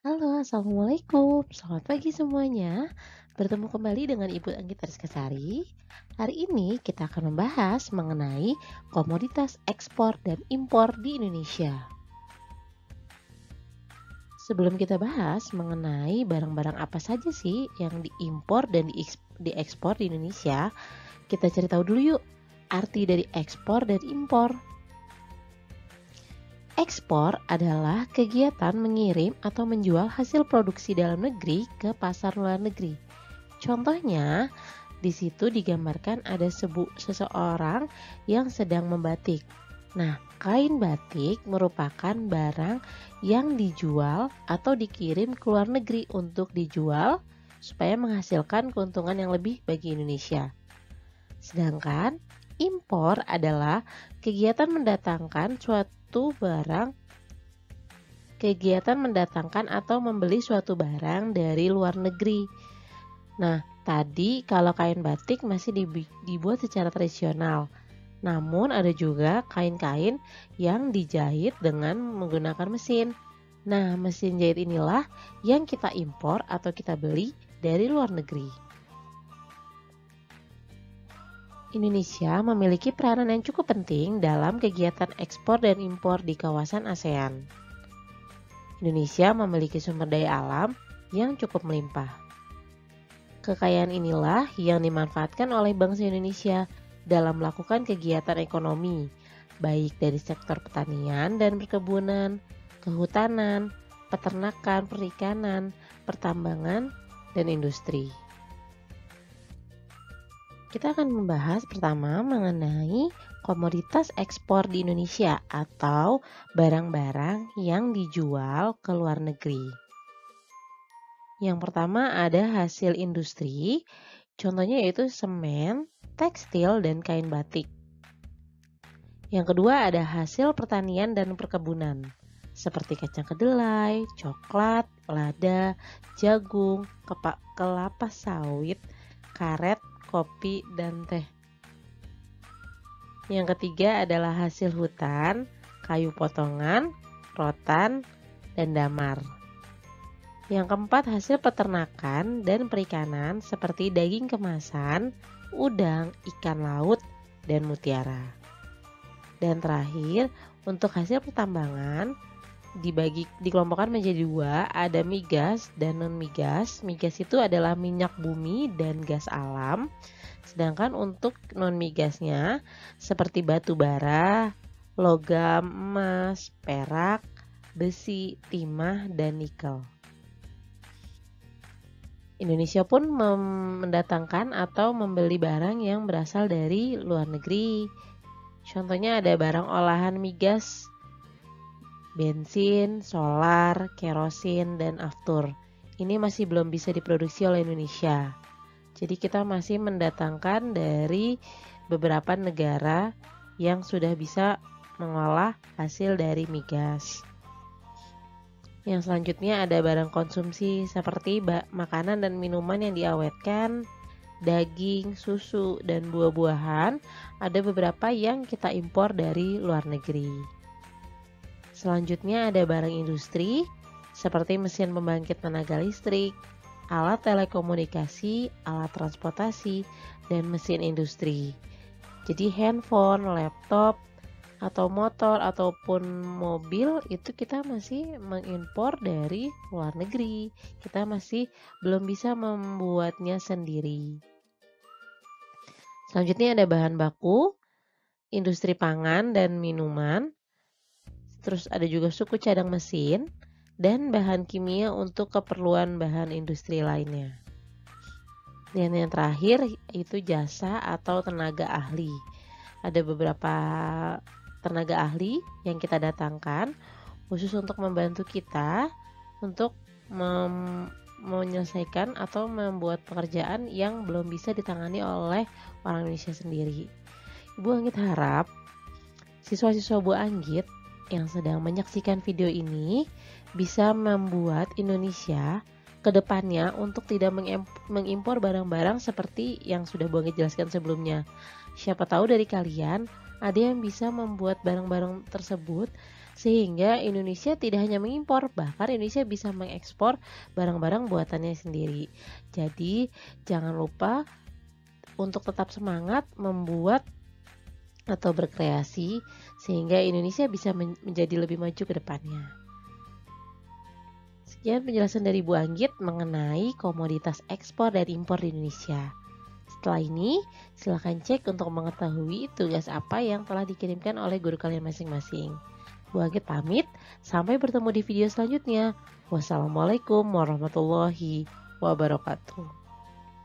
Halo, Assalamualaikum. Selamat pagi semuanya. Bertemu kembali dengan Ibu Anggita Rizkasari. Hari ini kita akan membahas mengenai komoditas ekspor dan impor di Indonesia. Sebelum kita bahas mengenai barang-barang apa saja sih yang diimpor dan diekspor di Indonesia, kita cari tahu dulu yuk arti dari ekspor dan impor. Ekspor adalah kegiatan mengirim atau menjual hasil produksi dalam negeri ke pasar luar negeri. Contohnya, di situ digambarkan ada seseorang yang sedang membatik. Nah, kain batik merupakan barang yang dijual atau dikirim ke luar negeri untuk dijual supaya menghasilkan keuntungan yang lebih bagi Indonesia. Sedangkan impor adalah kegiatan mendatangkan atau membeli suatu barang dari luar negeri. Nah, tadi kalau kain batik masih dibuat secara tradisional. Namun ada juga kain-kain yang dijahit dengan menggunakan mesin. Nah, mesin jahit inilah yang kita impor atau kita beli dari luar negeri. Indonesia memiliki peranan yang cukup penting dalam kegiatan ekspor dan impor di kawasan ASEAN. Indonesia memiliki sumber daya alam yang cukup melimpah. Kekayaan inilah yang dimanfaatkan oleh bangsa Indonesia dalam melakukan kegiatan ekonomi, baik dari sektor pertanian dan perkebunan, kehutanan, peternakan, perikanan, pertambangan, dan industri. Kita akan membahas pertama mengenai komoditas ekspor di Indonesia atau barang-barang yang dijual ke luar negeri. Yang pertama ada hasil industri, contohnya yaitu semen, tekstil, dan kain batik. Yang kedua ada hasil pertanian dan perkebunan, seperti kacang kedelai, coklat, lada, jagung, kelapa sawit, karet, kopi, dan teh. Yang ketiga adalah hasil hutan, kayu potongan, rotan, dan damar. Yang keempat hasil peternakan dan perikanan seperti daging kemasan, udang, ikan laut, dan mutiara. Dan terakhir, untuk hasil pertambangan dikelompokkan menjadi dua, ada migas dan non-migas. Migas itu adalah minyak bumi dan gas alam. Sedangkan untuk non-migasnya seperti batu bara, logam, emas, perak, besi, timah, dan nikel. Indonesia pun mendatangkan atau membeli barang yang berasal dari luar negeri. Contohnya ada barang olahan migas, bensin, solar, kerosin, dan aftur. Ini masih belum bisa diproduksi oleh Indonesia. Jadi kita masih mendatangkan dari beberapa negara yang sudah bisa mengolah hasil dari migas. Yang selanjutnya ada barang konsumsi seperti makanan dan minuman yang diawetkan, daging, susu, dan buah-buahan. Ada beberapa yang kita impor dari luar negeri. Selanjutnya ada barang industri seperti mesin pembangkit tenaga listrik, alat telekomunikasi, alat transportasi, dan mesin industri. Jadi handphone, laptop, atau motor, ataupun mobil itu kita masih mengimpor dari luar negeri. Kita masih belum bisa membuatnya sendiri. Selanjutnya ada bahan baku, industri pangan dan minuman. Terus ada juga suku cadang mesin dan bahan kimia untuk keperluan bahan industri lainnya. Dan yang terakhir itu jasa atau tenaga ahli. Ada beberapa tenaga ahli yang kita datangkan khusus untuk membantu kita untuk menyelesaikan atau membuat pekerjaan yang belum bisa ditangani oleh orang Indonesia sendiri. Ibu Anggit harap siswa-siswa Bu Anggit yang sedang menyaksikan video ini bisa membuat Indonesia ke depannya untuk tidak mengimpor barang-barang seperti yang sudah Bu Anggit jelaskan sebelumnya. Siapa tahu dari kalian ada yang bisa membuat barang-barang tersebut Sehingga Indonesia tidak hanya mengimpor, bahkan Indonesia bisa mengekspor barang-barang buatannya sendiri. Jadi jangan lupa untuk tetap semangat membuat atau berkreasi sehingga Indonesia bisa menjadi lebih maju ke depannya. Sekian penjelasan dari Bu Anggit mengenai komoditas ekspor dan impor di Indonesia. Setelah ini, silakan cek untuk mengetahui tugas apa yang telah dikirimkan oleh guru kalian masing-masing. Bu Anggit pamit, sampai bertemu di video selanjutnya. Wassalamualaikum warahmatullahi wabarakatuh.